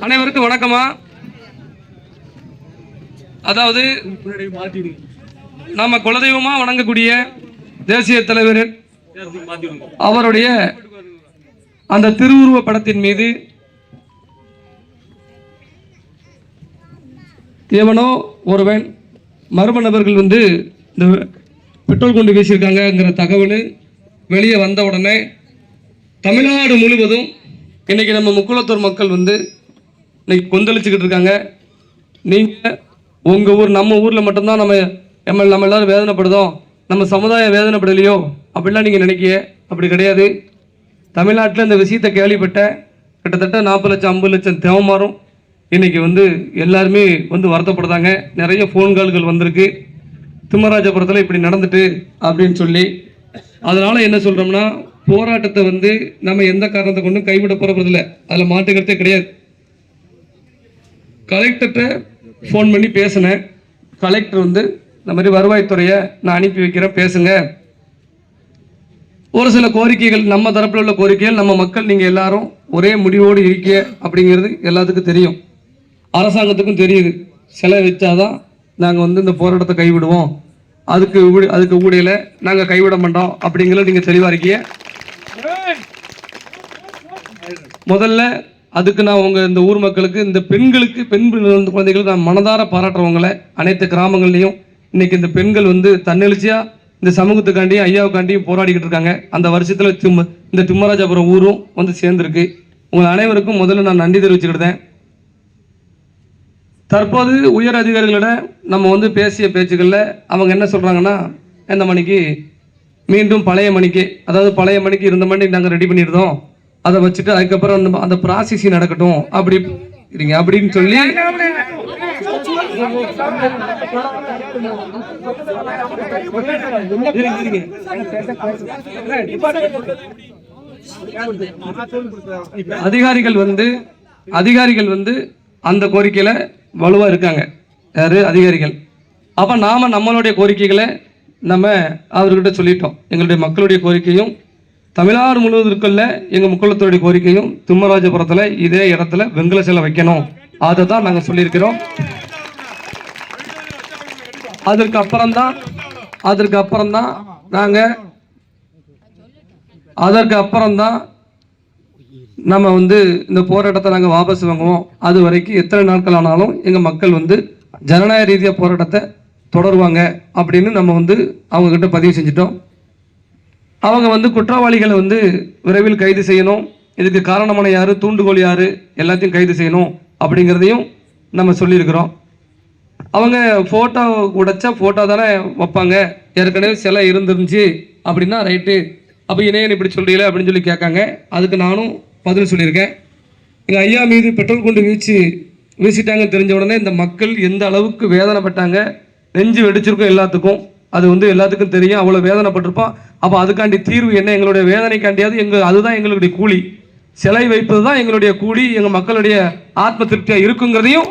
அனைவருக்கும் வணக்கமா. அதாவது நம்ம குலதெய்வமா வணங்கக்கூடிய தேசிய தலைவர் அவருடைய அந்த திருவுருவ படத்தின் மீது எவனோ ஒருவன் மர்ம நபர்கள் இந்த பெட்ரோல் கொண்டு வீசியிருக்காங்கிற தகவல் வெளியே வந்த உடனே தமிழ்நாடு முழுவதும் இன்னைக்கு நம்ம முக்குளத்தூர் மக்கள் இன்னைக்கு கொந்தளிச்சுக்கிட்டு இருக்காங்க. நீங்கள் உங்கள் ஊர் நம்ம ஊரில் மட்டும்தான் நம்ம எல்லாரும் வேதனைப்படுதோம், நம்ம சமுதாயம் வேதனைப்படலையோ அப்படிலாம் நீங்கள் நினைக்கிய. அப்படி கிடையாது. தமிழ்நாட்டில் இந்த விஷயத்தை கேள்விப்பட்ட கிட்டத்தட்ட 40 லட்சம் 50 லட்சம் தேவமாரும் இன்னைக்கு எல்லாருமே வருத்தப்படுதாங்க. நிறைய ஃபோன் கால்கள் வந்திருக்கு, திம்மராஜபுரத்தில் இப்படி நடந்துட்டு அப்படின்னு சொல்லி. அதனால என்ன சொல்றோம்னா, போராட்டத்தை நம்ம எந்த காரணத்தை கொண்டும் கைவிட போறதில்லை, அதில் மாற்றுக்கிறதே கிடையாது. கலெக்டர்கிட்ட ஃபோன் பண்ணி பேசினேன். கலெக்டர் இந்த மாதிரி வருவாய்த்துறையை நான் அனுப்பி வைக்கிறேன், பேசுங்க. ஒரு சில கோரிக்கைகள், நம்ம தரப்பில் உள்ள கோரிக்கைகள், நம்ம மக்கள் நீங்கள் எல்லாரும் ஒரே முடிவோடு இருக்க அப்படிங்கிறது எல்லாத்துக்கும் தெரியும், அரசாங்கத்துக்கும் தெரியுது. செலவு வச்சாதான் நாங்கள் இந்த போராட்டத்தை கைவிடுவோம், அதுக்கு ஊழியில் நாங்கள் கைவிட மாட்டோம் அப்படிங்கிறது நீங்கள் தெளிவாக இருக்கீங்க. முதல்ல அதுக்கு நான் இந்த ஊர் மக்களுக்கு, இந்த பெண்களுக்கு, பெண் குழந்தைகளுக்கு நான் மனதார பாராட்டுறவங்களை அனைத்து கிராமங்கள்லையும் இன்னைக்கு இந்த பெண்கள் தன்னெழுச்சியா இந்த சமூகத்துக்காண்டியும் ஐயாவுக்காண்டியும் போராடிக்கிட்டு இருக்காங்க. அந்த வருஷத்துல இந்த திம்மராஜபுரம் ஊரும் சேர்ந்திருக்கு. உங்கள் அனைவருக்கும் முதல்ல நான் நன்றி தெரிவிச்சுக்கிட்டேன். தற்போது உயர் அதிகாரிகளிட நம்ம பேசிய பேச்சுக்களில் அவங்க என்ன சொல்றாங்கன்னா, இந்த மணிக்கு மீண்டும் பழைய மணிக்கு, அதாவது பழைய மணிக்கு இருந்த மணி நாங்கள் ரெடி பண்ணியிருந்தோம், அதை வச்சுட்டு அதுக்கப்புறம் அந்த ப்ராசஸிங் நடக்கட்டும் அப்படின்னு சொல்லி அதிகாரிகள் அந்த கோரிக்கையில வலுவா இருக்காங்க. யாரு? அதிகாரிகள். அப்ப நாம நம்மளுடைய கோரிக்கைகளை நம்ம அவர்கிட்ட சொல்லிட்டோம். எங்களுடைய மக்களுடைய கோரிக்கையும் தமிழ்நாடு முழுவதற்குள்ள எங்கள் முக்குளத்தோடைய கோரிக்கையும் திம்மராஜபுரத்தில் இதே இடத்துல வெங்கல சிலை வைக்கணும், அதை தான் நாங்கள் சொல்லியிருக்கிறோம். அதற்கு அப்புறம் தான் நம்ம இந்த போராட்டத்தை நாங்கள் வாபஸ் வாங்குவோம். அது வரைக்கும் எத்தனை நாட்கள் ஆனாலும் எங்கள் மக்கள் ஜனநாயக ரீதியாக போராட்டத்தை தொடருவாங்க அப்படின்னு நம்ம அவங்க கிட்ட பதிவு செஞ்சிட்டோம். அவங்க குற்றவாளிகளை விரைவில் கைது செய்யணும், இதுக்கு காரணமான யாரு, தூண்டுகோல் யாரு, எல்லாத்தையும் கைது செய்யணும் அப்படிங்கிறதையும் நம்ம சொல்லியிருக்கிறோம். அவங்க ஃபோட்டோ உடைச்சா ஃபோட்டோ தானே வைப்பாங்க, ஏற்கனவே சிலை இருந்துருந்துச்சு அப்படின்னா ரைட்டு, அப்போ இணையன் இப்படி சொல்றீங்களே அப்படின்னு சொல்லி கேட்காங்க. அதுக்கு நானும் பதில் சொல்லியிருக்கேன். எங்கள் ஐயா மீது பெட்ரோல் கொண்டு வீசிட்டாங்க தெரிஞ்ச உடனே இந்த மக்கள் எந்த அளவுக்கு வேதனைப்பட்டாங்க, நெஞ்சு வெடிச்சிருக்கும் எல்லாத்துக்கும். அது எல்லாத்துக்கும் தெரியும், அவ்வளோ வேதனைப்பட்டிருப்போம். அப்போ அதுக்காண்டி தீர்வு என்ன? எங்களுடைய வேதனைக்காண்டியாவது அதுதான் எங்களுடைய கூலி, சிலை வைப்பது தான் எங்களுடைய கூலி, எங்கள் மக்களுடைய ஆத்ம திருப்தியாக இருக்குங்கிறதையும்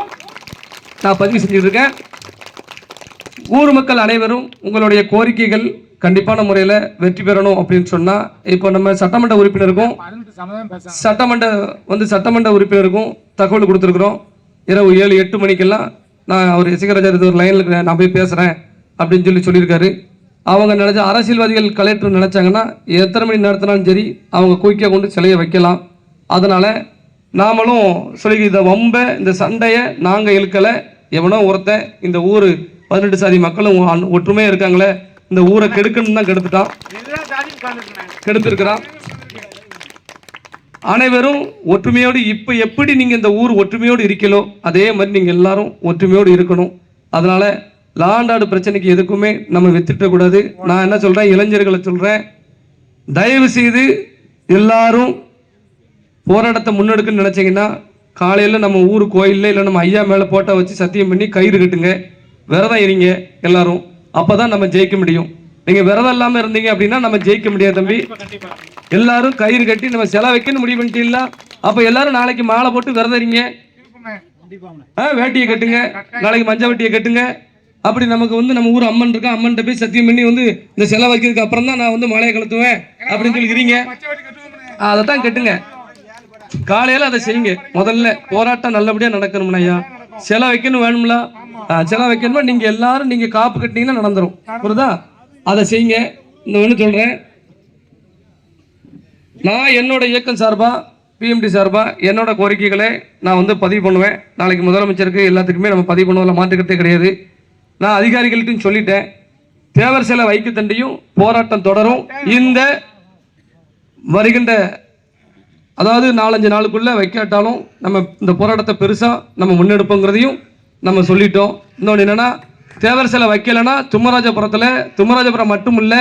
நான் பதிவு செஞ்சுருக்கேன். ஊர் மக்கள் அனைவரும் உங்களுடைய கோரிக்கைகள் கண்டிப்பான முறையில் வெற்றி பெறணும் அப்படின்னு சொன்னால், இப்போ நம்ம சட்டமன்ற உறுப்பினருக்கும் சட்டமன்ற உறுப்பினருக்கும் தகவல் கொடுத்துருக்குறோம். இரவு 7-8 மணிக்கெல்லாம் நான் அவர் இசைக்கராஜர் ஒரு லைனில் நான் போய் பேசுகிறேன் அப்படின்னு சொல்லியிருக்காரு. அவங்க நினைச்ச அரசியல்வாதிகள் கலெக்டர் நினைச்சாங்கன்னா எத்தனை மணி நடத்தினாலும் சரி அவங்க குயிக்காக கொண்டு சிலையை வைக்கலாம். அதனால நாமளும் சொல்லி இந்த சண்டையை நாங்கள் இழுக்கலை. எவனோ ஒருத்தன் இந்த ஊர் 18 சாதி மக்களும் ஒற்றுமையாக இருக்காங்களே, இந்த ஊரை கெடுக்கணும்னு தான் கெடுத்திருக்கிறான். அனைவரும் ஒற்றுமையோடு, இப்போ எப்படி நீங்கள் இந்த ஊர் ஒற்றுமையோடு இருக்கலோ அதே மாதிரி நீங்கள் எல்லாரும் ஒற்றுமையோடு இருக்கணும். அதனால லாண்டாடு பிரச்சனைக்கு எதுக்குமே நம்ம வித்துட்டக்கூடாது. நான் என்ன சொல்றேன், இளைஞர்களை சொல்றேன், தயவு செய்து எல்லாரும் போராட்டத்தை முன்னெடுக்குன்னு நினைச்சீங்கன்னா காலையில் நம்ம ஊர் கோயிலில் இல்லை நம்ம ஐயா மேலே போட்டோ வச்சு சத்தியம் பண்ணி கயிறு கட்டுங்க, விரதம் இருங்க எல்லாரும், அப்போதான் நம்ம ஜெயிக்க முடியும். நீங்கள் விரதம் இல்லாமல் இருந்தீங்க அப்படின்னா நம்ம ஜெயிக்க முடியாது தம்பி. எல்லாரும் கயிறு கட்டி நம்ம செலவு வைக்கணும் முடிவு பண்ணிட்டீங்களா? அப்போ எல்லாரும் நாளைக்கு மாலை போட்டு விரதம் இருங்க, வேட்டியை கட்டுங்க, நாளைக்கு மஞ்சள் வெட்டியை கட்டுங்க. அப்படி நமக்கு நம்ம ஊர் அம்மன் இருக்கா, அம்மன்கிட்ட போய் சத்தியம் பண்ணி இந்த செலவு வைக்கிறதுக்கு அப்புறம் தான் நான் மாலையை கழுத்துவேன் அப்படின்னு சொல்லிக்கிறீங்க. அதைத்தான் கட்டுங்க. காலையில அதை செய்யுங்க. முதல்ல போராட்டம் நல்லபடியா நடக்கணும்னா ஐயா, சிலை வைக்கணும் வேணும்ல, சிலை வைக்கணுமா, நீங்க எல்லாரும் நீங்க காப்பு கட்டினீங்கன்னா நடந்துரும். புரியுதா? அதை செய்யுங்க. இன்னொன்னு சொல்றேன், நான் என்னோட இயக்கம் சார்பா பிஎம்டி சார்பா என்னோட கோரிக்கைகளை நான் வந்து பதிவு பண்ணுவேன். நாளைக்கு முதலமைச்சருக்கு எல்லாத்துக்குமே நம்ம பதிவு பண்ணுவதில் மாற்றுக்கிறதே கிடையாது. நான் அதிகாரிகள்ட்டையும் சொல்லிட்டேன், தேவர் சிலை வைக்க தண்டியும் போராட்டம் தொடரும். இந்த வருகின்ற அதாவது 4-5 நாளுக்குள்ள வைக்காட்டாலும் நம்ம இந்த போராட்டத்தை பெருசா நம்ம முன்னெடுப்போங்கிறதையும் நம்ம சொல்லிட்டோம். இன்னொன்று என்னன்னா, தேவர் சிலை வைக்கலைன்னா தும்மராஜபுரம் மட்டும் இல்ல,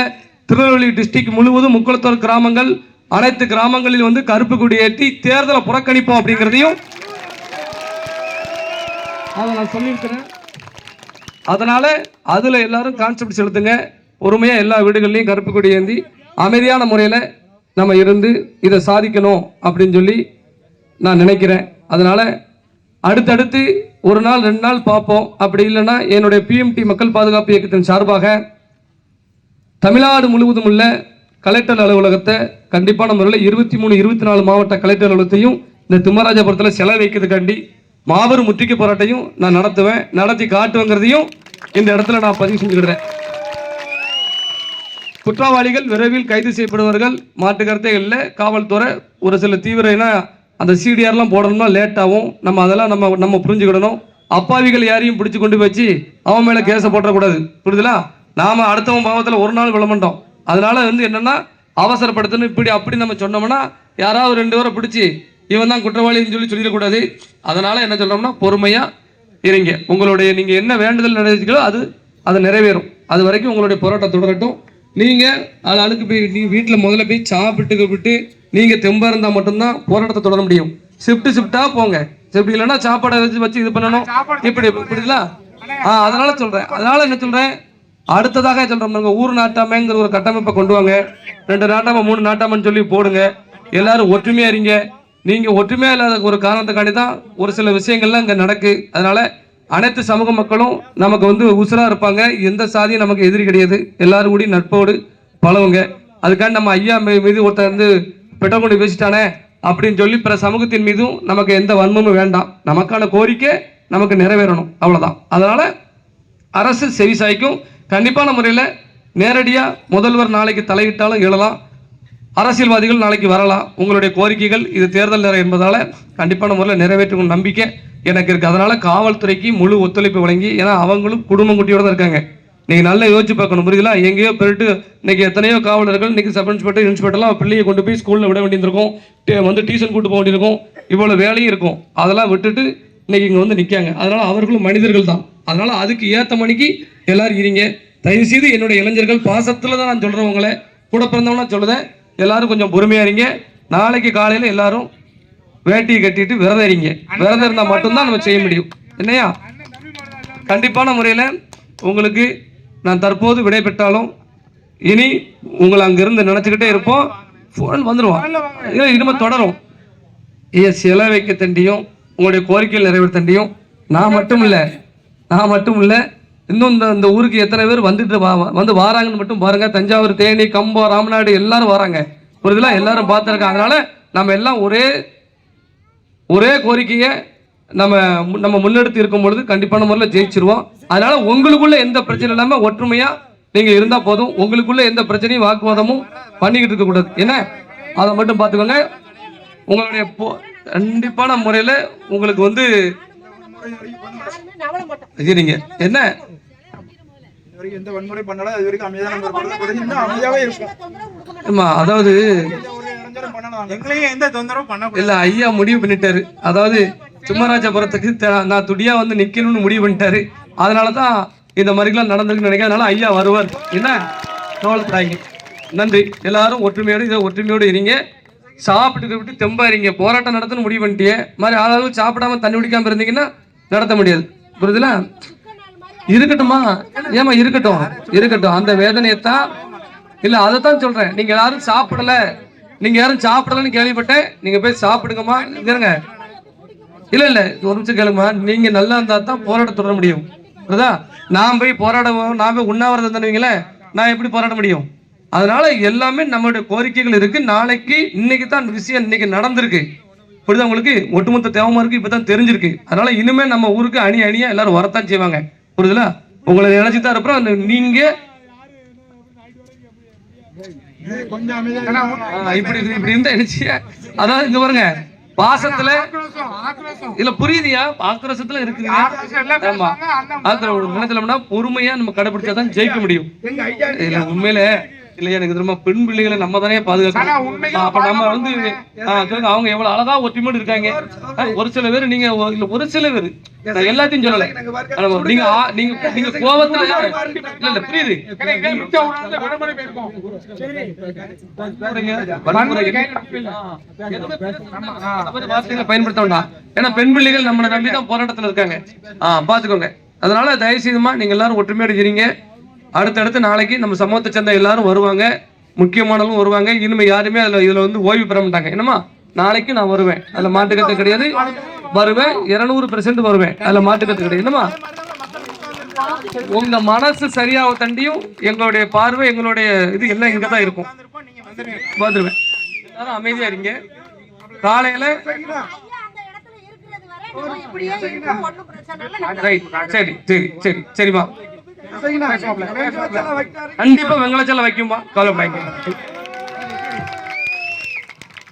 திருநெல்வேலி டிஸ்ட்ரிக்ட் முழுவதும் முக்குளத்தூர் கிராமங்கள் அனைத்து கிராமங்களில் வந்து கருப்பு கொடி ஏற்றி தேர்தலை புறக்கணிப்போம் அப்படிங்கிறதையும் அதை நான் சொல்லியிருக்கிறேன். அதனால அதுல எல்லாரும் கான்செப்ட் செலுத்துங்க. பொறுமையா எல்லா வீடுகள்லையும் கருப்பு கொடி ஏந்தி அமைதியான முறையில் நம்ம இருந்து இதை சாதிக்கணும் அப்படின்னு சொல்லி நான் நினைக்கிறேன். அதனால அடுத்தடுத்து 1 நாள் 2 நாள் பார்ப்போம். அப்படி இல்லைன்னா என்னுடைய பிஎம்டி மக்கள் பாதுகாப்பு இயக்கத்தின் சார்பாக தமிழ்நாடு முழுவதும் உள்ள கலெக்டர் அலுவலகத்தை கண்டிப்பான முறையில் 23, 24 மாவட்ட கலெக்டர் அலுவலகத்தையும் இந்த திம்மராஜபுரத்தில் சிலை வைக்கிறதுக்காண்டி மாபெரும் முற்றுகை போராட்டையும் நான் நடத்துவேன், நடத்தி காட்டுவேங்கிறதையும் இந்த இடத்துல நான் பதிவு செஞ்சுக்கிறேன். குற்றவாளிகள் விரைவில் கைது செய்யப்படுவார்கள், மாற்றுக்கருத்தே இல்லை. காவல்துறை ஒரு சில தீவிரம்னா அந்த சிடிஆர்லாம் போடணும்னா லேட் ஆகும். நம்ம அதெல்லாம் நம்ம புரிஞ்சுக்கிடணும். அப்பாவிகள் யாரையும் பிடிச்சி கொண்டு வச்சு அவன் மேலே கேஸை போட்டக்கூடாது. புரியுதுங்களா? நாம அடுத்தவன் பாவத்தில் ஒரு நாள் விளம்பண்டோம். அதனால வந்து என்னன்னா, அவசரப்படுத்தணும் இப்படி அப்படி நம்ம சொன்னோம்னா யாராவது 2 பேரை பிடிச்சி இவன் தான் குற்றவாளின்னு சொல்லிடக்கூடாது. அதனால என்ன சொல்றோம்னா, பொறுமையா இருங்க. உங்களுடைய நீங்க என்ன வேண்டுதல் நிறைவேற்றீங்களோ அது நிறைவேறும். அது வரைக்கும் உங்களுடைய போராட்டம் தொடரட்டும். நீங்க ஆளுக்கு போய் நீங்க வீட்டில் முதல்ல போய் சாப்பிட்டு நீங்க தெம்பா இருந்தா மட்டும்தான் போராட்டத்தை தொடர முடியும். ஷிஃப்டா போங்க. ஷிஃப்ட் இல்லைன்னா சாப்பாடை வச்சு இது பண்ணணும். இப்படி புரியுதுங்களா? அதனால சொல்றேன். அதனால என்ன சொல்றேன், அடுத்ததாக சொல்றோம், ஊர் நாட்டாமைங்கிற ஒரு கட்டமைப்பை கொண்டு வாங்க. 2 நாட்டாமை 3 நாட்டாமைன்னு சொல்லி போடுங்க. எல்லாரும் ஒற்றுமையா இருங்க. நீங்க ஒற்றுமையா இல்லாத ஒரு காரணத்துக்காண்டி தான் ஒரு சில விஷயங்கள்லாம் இங்க நடக்கு. அதனால அனைத்து சமூக மக்களும் நமக்கு வந்து உசுரா இருப்பாங்க. எந்த சாதியும் நமக்கு எதிரி கிடையாது. எல்லாரும் கூடி நட்போடு பழவுங்க. அதுக்காண்டி நம்ம ஐயா மீது ஒருத்தர் வந்து பெட்ரோல் கொண்டு பேசிட்டானே அப்படின்னு சொல்லி பிற சமூகத்தின் மீதும் நமக்கு எந்த வன்மமும் வேண்டாம். நமக்கான கோரிக்கை நமக்கு நிறைவேறணும், அவ்வளவுதான். அதனால அரசு செவிசாய்க்கும். கண்டிப்பான முறையில் நேரடியா முதல்வர் நாளைக்கு தலையிட்டாலும் எழலாம், அரசியல்வாதிகள் நாளைக்கு வரலாம். உங்களுடைய கோரிக்கைகள் இது தேர்தல் நேரம் என்பதால கண்டிப்பான முறையில் நிறைவேற்றும் நம்பிக்கை எனக்கு இருக்கு. அதனால காவல்துறைக்கு முழு ஒத்துழைப்பு வழங்கி, ஏன்னா அவங்களும் குடும்பம் குட்டியோட தான் இருக்காங்க. நீங்க நல்லா யோசிச்சு பார்க்கணும். புரியுதுல? எங்கேயோ போயிட்டு இன்னைக்கு எத்தனையோ காவலர்கள் இன்னைக்கு சப் இன்ஸ்பெக்டர்லாம் பிள்ளையை கொண்டு போய் ஸ்கூல்ல விட வேண்டியிருக்கும், வந்து டியூஷன் கூட்டு போக வேண்டியிருக்கும், இவ்வளவு வேலையும் இருக்கும். அதெல்லாம் விட்டுட்டு இன்னைக்கு இங்க வந்து நிற்காங்க. அதனால அவர்களும் மனிதர்கள் தான். அதனால அதுக்கு ஏற்ற மணிக்கு எல்லாரும் இருங்க. தயவு செய்து என்னுடைய இளைஞர்கள் பாசத்துல தான் நான் சொல்றேன், உங்களை கூட பிறந்தவனா சொல்லுதேன், எல்லாரும் கொஞ்சம் பொறுமையா இருங்க. நாளைக்கு காலையில எல்லாரும் வேட்டியை கட்டிட்டு விரதம் இருங்க. விரதம் இருந்தா மட்டும்தான் நம்ம செய்ய முடியும். என்னையா? கண்டிப்பான முறையில உங்களுக்கு நான் தற்போது விடை பெற்றாலும் இனி உங்களை அங்கிருந்து நினைச்சுக்கிட்டே இருப்போம். போன் வந்துருவோம், இனிமே தொடரும். சிலை வைக்க தண்டியும் உங்களுடைய கோரிக்கைகள் நிறைவேற்ற தண்டியும் நான் மட்டும் இல்லை இன்னும் இந்த ஊருக்கு எத்தனை பேர் வந்து வாராங்கன்னு மட்டும் பாருங்க. தஞ்சாவூர், தேனி, கம்பம், ராமநாடு எல்லாரும் வராங்க. புரியுதுல? எல்லாரும் பார்த்துருக்காங்க. அதனால நம்ம எல்லாம் ஒரே கோரிக்கையை நம்ம முன்னெடுத்து இருக்கும் பொழுது கண்டிப்பான முறையில் ஜெயிச்சிருவோம். அதனால உங்களுக்குள்ள எந்த பிரச்சனை இல்லாம ஒற்றுமையா நீங்க இருந்தா போதும். உங்களுக்குள்ள எந்த பிரச்சனையும் வாக்குவாதமும் பண்ணிக்கிட்டு இருக்க கூடாது. என்ன, அதை மட்டும் பார்த்துக்கோங்க. உங்களுடைய கண்டிப்பான முறையில உங்களுக்கு வந்து என்ன அதாவது இல்ல, ஐயா முடிவு பண்ணிட்டாரு. அதாவது திம்மராஜபுரத்துக்கு நான் துடியா வந்து நிக்கணும்னு முடிவு பண்ணிட்டாரு. அதனாலதான் இந்த மாதிரிலாம் நடந்திருக்குன்னு நினைக்கிறேன். அதனால ஐயா வருவார். என்ன கவலைப்படாங்க. நன்றி. எல்லாரும் ஒற்றுமையோடு இருங்க. சாப்பிட்டு விட்டு தெம்பா இருங்க. போராட்டம் நடத்தணும் முடிவு பண்ணிட்டே மாதிரி ஆளாலும் சாப்பிடாம தண்ணி குடிக்காம இருந்தீங்கன்னா நடத்த முடியாது. புரியுதுல? இருக்கட்டுமா? ஏமா இருக்கட்டும். அந்த வேதனையத்தான் இல்ல, அதைத்தான் சொல்றேன். நீங்க யாரும் சாப்பிடலன்னு கேள்விப்பட்டேன். நீங்க போய் சாப்பிடுங்கம்மா. இருங்க. இல்ல ஒரு நிமிஷம் கேளுங்கம்மா. நீங்க நல்லா இருந்தா தான் போராட்டம் தொடர முடியும். நான் போய் நான் போய் உண்ணாவிரதம் தருவீங்களே, நான் எப்படி போராட முடியும்? அதனால எல்லாமே நம்மளுடைய கோரிக்கைகள் இருக்கு. இன்னைக்கு தான் விஷயம் இன்னைக்கு நடந்திருக்கு. புரியுதா உங்களுக்கு? ஒட்டுமொத்த தேவமாருக்கு இப்பதான் தெரிஞ்சிருக்கு. அதனால இனிமே நம்ம ஊருக்கு அணியா எல்லாரும் வரத்தான் செய்வாங்க. புரியுதுல? உங்களை நினைச்சுதான் இருப்போம். நீங்க இப்படி இருந்தா நினைச்சிய, அதாவது இங்க பாருங்க, பாசத்துல இல்ல புரியுதியா, ஆக்ரோஷத்துல இருக்குது. ஆமா, நினைச்சோம்னா பொறுமையா நம்ம கடைபிடிச்சாதான் ஜெயிக்க முடியும். உண்மையில இல்லையா, எனக்கு திரும்ப பெண் பிள்ளைகளை நம்ம தானே பாதுகாக்கணும். அப்ப நம்ம வந்து அவங்க எவ்வளவு அழகா ஒற்றுமையோடு இருக்காங்க. ஒரு சில பேர் நீங்க இல்ல, ஒரு சில பேர் எல்லாத்தையும் சொல்லல, நீங்க நீங்க கோபத்துல இல்ல புரியுது பயன்படுத்த வேண்டாம். ஏன்னா பெண் பிள்ளைகள் நம்மளை நம்பிதான் போராட்டத்துல இருக்காங்க. பாத்துக்கோங்க. அதனால தயவு செய்துமா நீங்க எல்லாரும் ஒற்றுமையோடு இருங்க. அடுத்தடுத்து நாளைக்கு நம்ம சமூகத்தை சேர்ந்த எல்லாரும் வருவாங்க, முக்கியமானவங்களும் வருவாங்க. இனிமே யாருமே இதுல வந்து ஓய்வு பெற மாட்டாங்க. என்னமா, நாளைக்கு நான் வருவேன், அதுல மாட்டுக்கத்து கிடையாது. வருவேன், 200% வருவேன், அதுல மாட்டுக்கத்து கிடையாது. என்னமா, உங்க மனசு சரியாக தண்டியும் எங்களுடைய பார்வை, எங்களுடைய இது எல்லாம் இங்கதான் இருக்கும். வந்துருவேன். எல்லாரும் அமைதியா இருங்க. காலையில சரி சரி சரி சரிமா, கண்டிப்பா வெங்கடாச்சலம் வைக்கும்பா, கவலைப்படாதீங்க.